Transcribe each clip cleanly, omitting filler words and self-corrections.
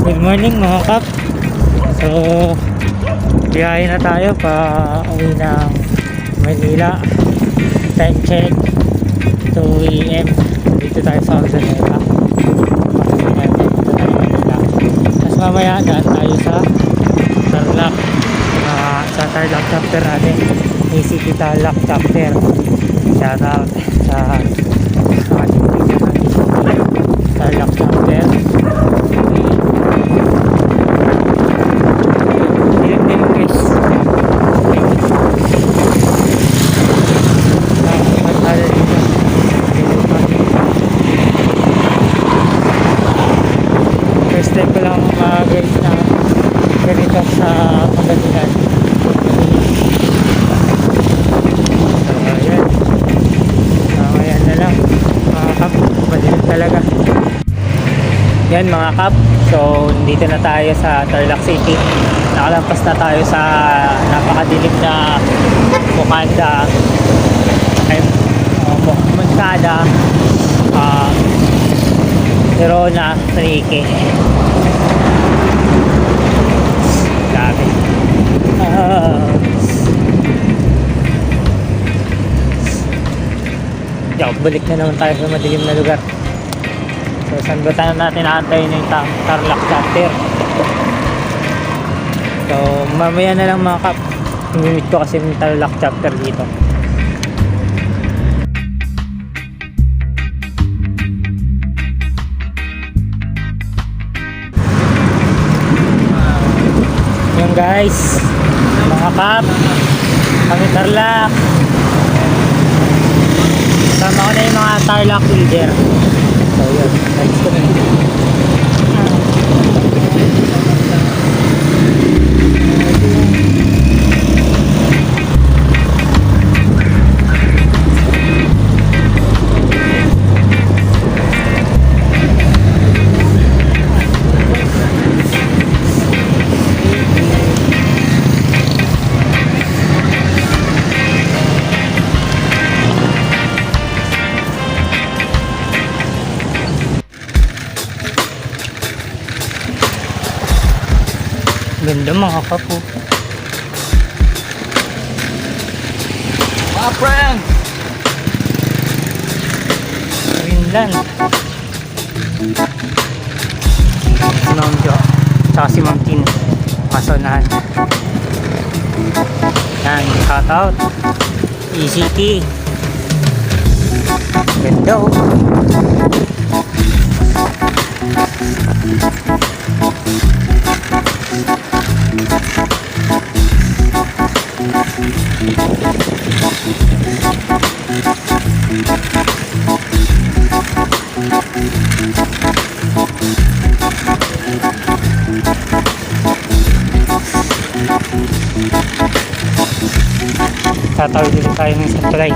Good morning mga kap. So biyahe na tayo pa uwi ng Manila. Time check 2 AM. Dito tayo sa Ozanera. Tapos mamaya daan tayo sa Tarlac, sa Tarlac chapter natin, ACT Tarlac chapter. Shout out sa ating Tarlac chapter. First time ko lang mag-guys na ganito sa Pangasinan. So ayan, ayan na lang mga kap, madilim talaga yan mga kap. So dito na tayo sa Tarlac City, nakalampas na tayo sa napakadilim na Mukanda ay Moncada, Verona, Trique. Grabe. Balik na naman tayo sa madilim na lugar. So saan ba tayo natin aantayin yung Tarlac chapter? So mamaya na lang mga kap, imimit ko kasi yung Tarlac chapter dito. Yung guys, mga kap, kami Tarlac. Sama ko na yung mga Tarlac leader. So yun, let's go na. Ganda mga kapo. Mga friend! Greenland. Si Ma'am Jo, tsaka si Ma'am Tin, masonahan. Yan, shout out ECT. Ganda oh. Tatawid dito tayo ng Santuray.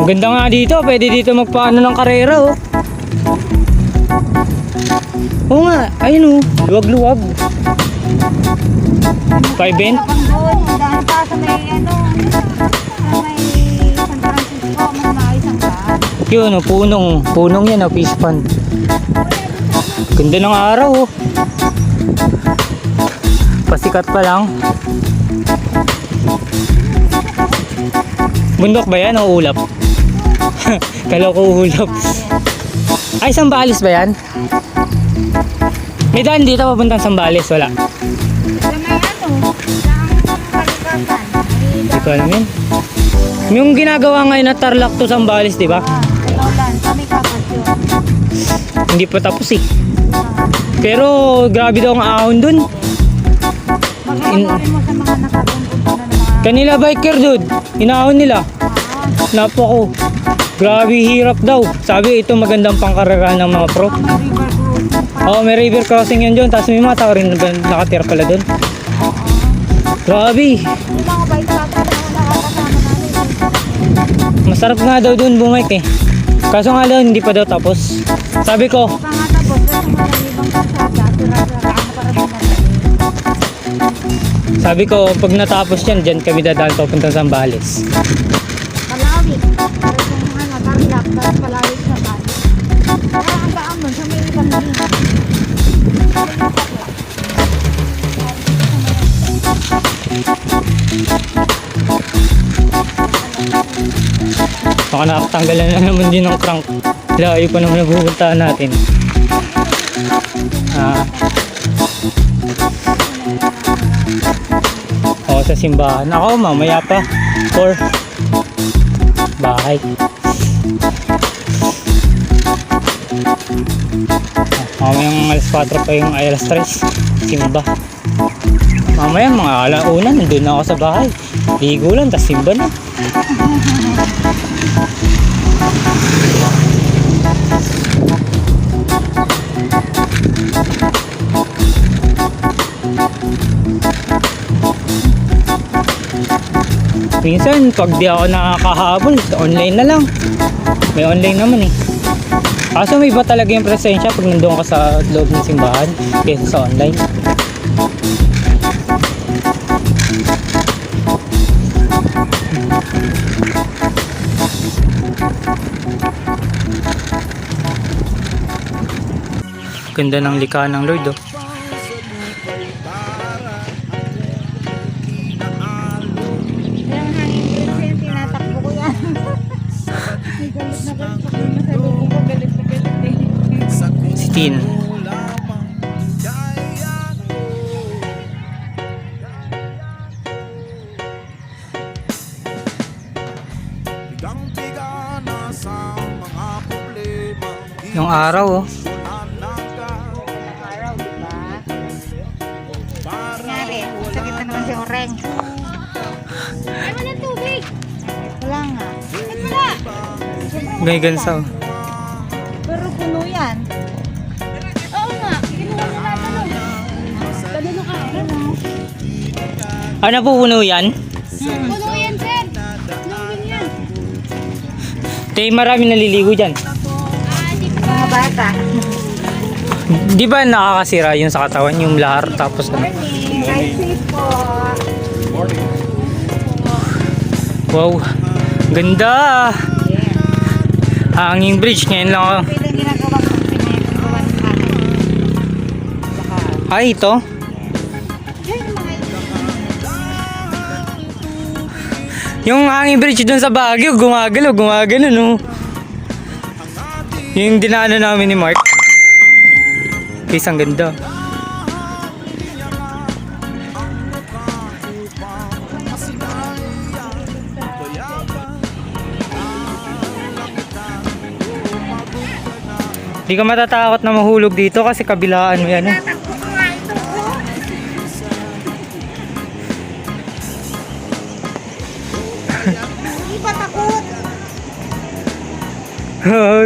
Ang ganda nga dito, pwede dito magpaano ng karera oh. Oo nga, ayun oh, luwag-luwag. Pa-event? Dahil pa sa may San Francisco, mas maayos ang daan. Yun oh, punong yan oh, fish pond. Ganda ng araw oh. Pasikat pa lang. Bundok ba yan o ulap? Kala ko ulap. Ay, Sambales ba yan? May daan dito papuntang Sambales, wala? Sa may kalikasan. Hindi ko alam yun. Yung ginagawa ngayon na Tarlac to Sambales, di ba? Laulan, kami kapat yun. Hindi pa tapos eh. Pero grabe daw ang ahon dun. Mag-aasarin mo sa mga nakapunta na ng mga... Kanila biker dude, inaahon nila. Napako. Grabe hirap daw. Sabi ito magandang pangkarera ng mga pro. May river crossing. May river crossing yun dun. Tapos may mga tao rin na nakatira pala dun. Grabe. Yung mga bike pata na nakakasama namin. Masarap nga daw dun bumike eh. Kaso nga daw hindi pa daw tapos. Sabi ko, Pa nga tapos, kasi mga ibang kasada, sira-sira, ano para din natin. sabi ko pag natapos yan, dyan kami dadaan papunta sa Zambales. Palawit. Pero yung ano, tarlak, tapos palawit naman. Kaya ang daan nun, sa may ibang din. Baka nakatanggalan na naman din ng crank. Layo pa naman napupuntahan natin. Sa simbahan. Ako mamaya pa. 4. Bahay. Mamayang alas 4 pa yung alas 3. Simba. Mamaya mga alauna nandun na ako sa bahay. Ligo lang, tas simba na. Minsan, pag di ako nakakahabol, online na lang. May online naman eh. Kaso may iba talaga yung presensya pag nandun ka sa loob ng simbahan kaysa sa online. Ganda ng likha ng Lord oh. Yung hangin bridge yan, tinatakbo ko yan. May galit na galit ako yung masalubong ko, galit na galit eh. Si Tin. Yung araw oh. Araw, diba? Nangyari, sakit na naman si Oreng. Ay, wala tubig! Wala nga. Ba't wala? May gansa oh. Pero puno yan. Oo nga, kinuha mo na talong. Ka, ano? Ano napupuno yan? Puno yan, sir. Nungin yan. Tay, marami naliligo dyan. Mga bata. Di ba nakakasira yun sa katawan, yung lahar tapos ano? Morning. Ride safe po. Wow, ganda! Yeah. Hanging bridge, ngayon lang ako. Pwede ginagawa ko pinagawa ng kanan. Saka, Ay, ito? yun yung mga Yung hanging bridge dun sa Baguio, gumagano no? Yung dinaanan namin ni Mark. Guys, ang ganda. Di ka matatakot na mahulog dito kasi kabilaan mo yan eh. tatakbo ko nga ito. Hindi pa takot.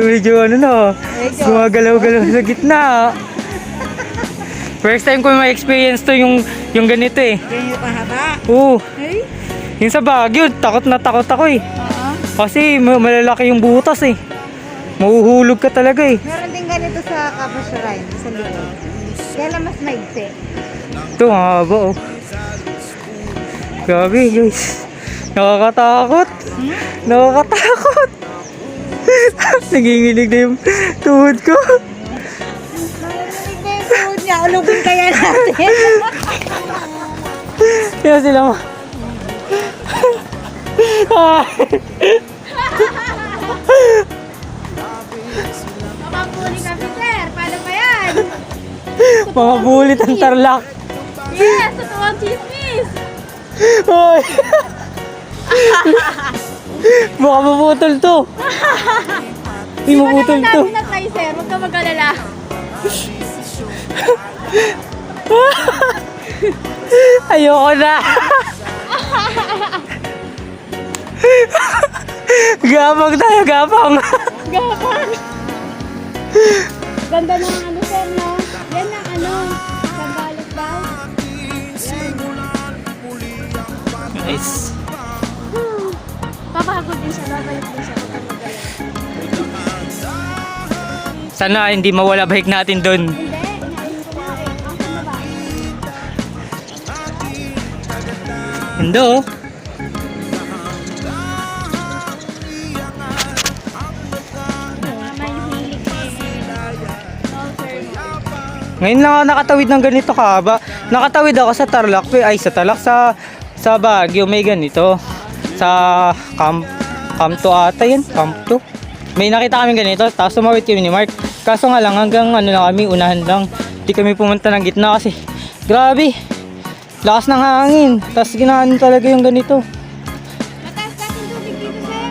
Medyo ano na, Medyo. gumagalaw-galaw sa gitna. First time ko ma-experience to yung ganito eh. Ganyan yung pahaba. Oo, Hey? yung sa Baguio, takot na takot ako eh. Kasi malalaki yung butas eh. Mahuhulog ka talaga eh. Meron din ganito sa Kapasyaran, sa likod. Kaya lang mas maigsi. Ito, ang haba oh. Grabe guys. Nakakatakot. Nakakatakot. Nanginginig na yung tuhod ko. Narinig na yung tuhod niya. Ulubin kaya natin. Kaya sila mo. Mapapuli kami, sir. Paano ba yan? Mga bulit ang tarlak. Yes! Tutuwang chismis! Hoy! Baka maputol to. Hindi maputol to. na tayo, sir. Huwag ka mag-alala. Ayoko na. Gapang tayo, gapang. Gapang! Ganda ng ano, sir, no? Yan ang ano, pagbalot daw. Yan. Nice. Papagod din siya, babalik din siya. Kapag magaling. Sana hindi mawala bike natin doon. Hindi, inaayos ko na rin. Ang ano ba? Hindi oh. May hilig no, sir. Ngayon lang ako nakatawid ng ganito kahaba. Nakatawid ako sa Tarlac, ay sa Tarlac, sa Baguio may ganito. Sa Camp 2 ata yun, Camp 2. May nakita kami ganito, tapos sumawit kami ni Mark. Kaso nga lang, hanggang ano lang kami, unahan lang. Di kami pumunta ng gitna kasi, grabe, lakas ng hangin. Tapos ginahan talaga yung ganito. Mataas natin tubig dito, sir.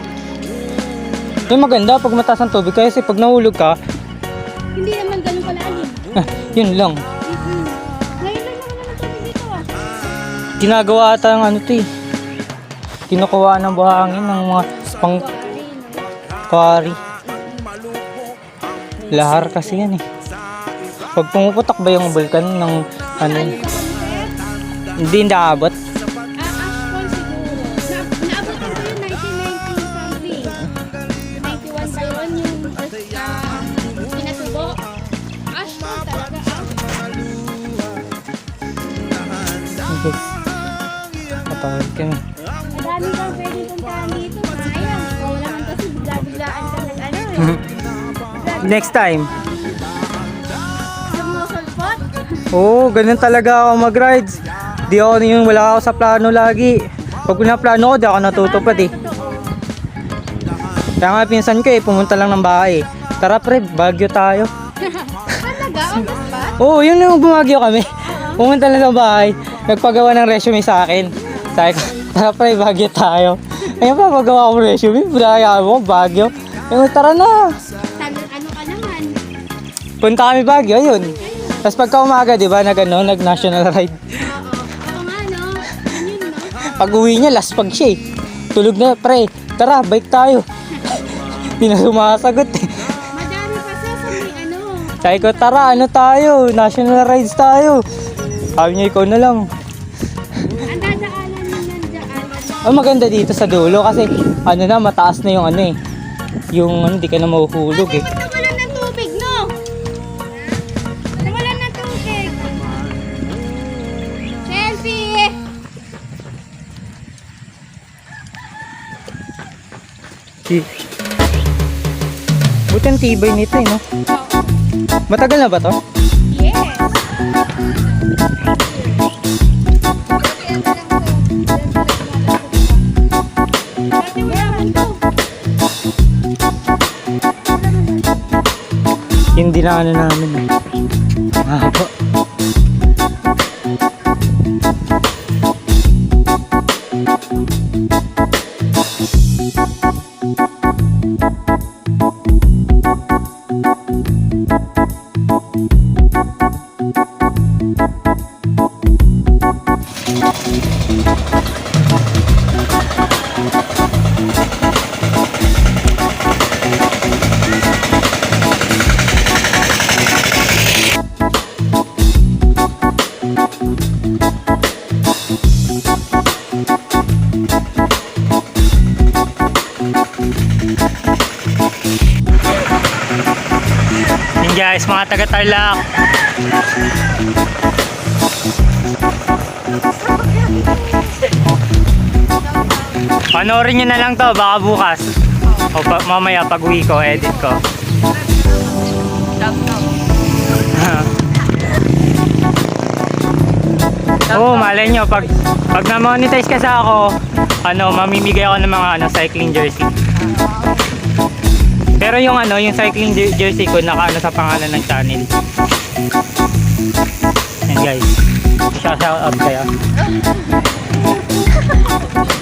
Yung maganda pag mataas ang tubig, kasi pag nahulog ka, Hindi naman ganun kalalim. yun lang. Ngayon lang naman ang tubig dito, ah. Ginagawa ata ng ano to eh. Kinukuha ng buhangin ng mga pang quarry. Lahar kasi yan eh. Pag pumuputok ba yung vulkan ng ano, Ano ba kami, sir? hindi naabot. Ashfall siguro. Naabot ko yun 1990 something. 91 ba yun yung first pinatubo? Ashfall talaga. Okay. Matawag kami. Madami kang pwede puntahan dito. Sayang. Kung wala man kasi bigla-biglaan ka ng ano eh. Next time. Sumusulpot. Oo, ganun talaga ako mag-rides. Di ako yung wala ako sa plano lagi. Pag pinaplano ko, di ako natutupad eh. Kaya nga pinsan ko eh, pumunta lang ng bahay. Tara pre, Baguio tayo. Talaga? On the spot? Oo, yun yung bumagyo kami. Pumunta lang ng bahay. Nagpagawa ng resume sa akin. Sabi ko, tara pre, Baguio tayo. Ayun pa, pagawa ko ng resume. Bulaya mo, Baguio. Ayun, tara na. Ano ka naman? Punta kami Baguio, yun. Tapos pagka umaga, di ba, nag-national ride. Oo. Oo nga no. Yun no. Pag uwi niya, last pag siya eh. Tulog na, pre, tara, bike tayo. Hindi na sumasagot eh. Madami pa sa may ano. Sabi ko, tara, ano tayo, national rides tayo. Sabi niya, ikaw na lang. Ang dadaanan mo yan dyan. Ang maganda dito sa dulo kasi ano na, mataas na yung ano eh. Yung ano, di ka na mahuhulog eh. Ba't nawalan ng tubig, no? Nawalan ng tubig. Selfie! Buti ang tibay nito eh, no? Matagal na ba to? Yes! Dati wala man to. Hindi na ano namin eh. Mahaba. Yun guys, mga taga-Tarlac. Panoorin nyo na lang to, baka bukas. O mamaya pag uwi ko, edit ko. Oo, malay nyo, pag na-monetize kasi ako, ano, mamimigay ako ng mga ano, cycling jersey. Pero yung ano, yung cycling jersey ko naka ano sa pangalan ng channel. Yan guys. Shout out kayo.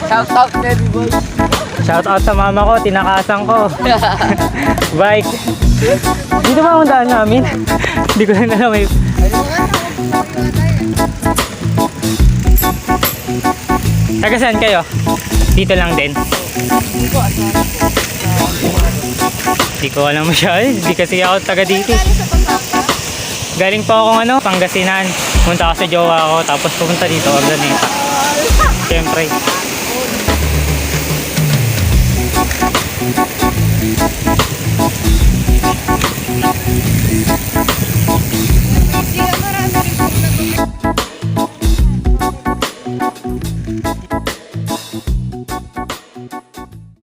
Shout out baby boy. Shout out sa mama ko, tinakasan ko. Bike. Dito ba ang daan namin? Hindi ko na alam eh. Taga saan kayo? Dito lang din. Hindi ko alam masyado. Hindi kasi ako taga dito. Galing pa akong Pangasinan. Punta ako sa jowa ko. Tapos pupunta dito. Ordaneta. Siyempre.